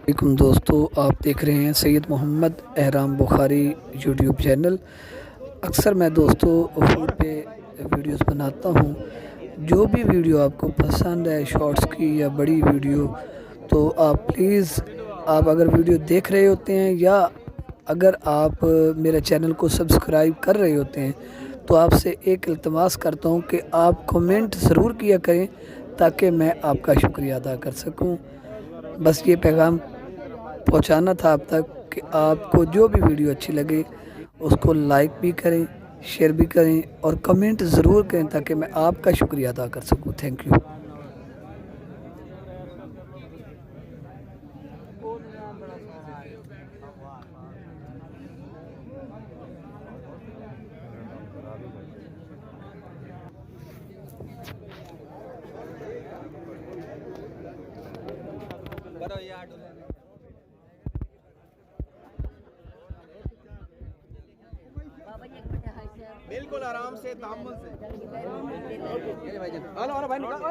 वालेकुम दोस्तों, आप देख रहे हैं सैयद मोहम्मद एहराम बुखारी यूट्यूब चैनल। अक्सर मैं दोस्तों फूड पे वीडियोस बनाता हूँ। जो भी वीडियो आपको पसंद है, शॉर्ट्स की या बड़ी वीडियो, तो आप प्लीज़, आप अगर वीडियो देख रहे होते हैं या अगर आप मेरे चैनल को सब्सक्राइब कर रहे होते हैं, तो आपसे एक इल्तमास करता हूँ कि आप कमेंट ज़रूर किया करें ताकि मैं आपका शुक्रिया अदा कर सकूँ। बस ये पैगाम पहुंचाना था आप तक कि आपको जो भी वीडियो अच्छी लगे उसको लाइक भी करें, शेयर भी करें और कमेंट ज़रूर करें ताकि मैं आपका शुक्रिया अदा कर सकूं। Thank you. बिल्कुल आराम से तामुल से। हेलो भाई निकाल।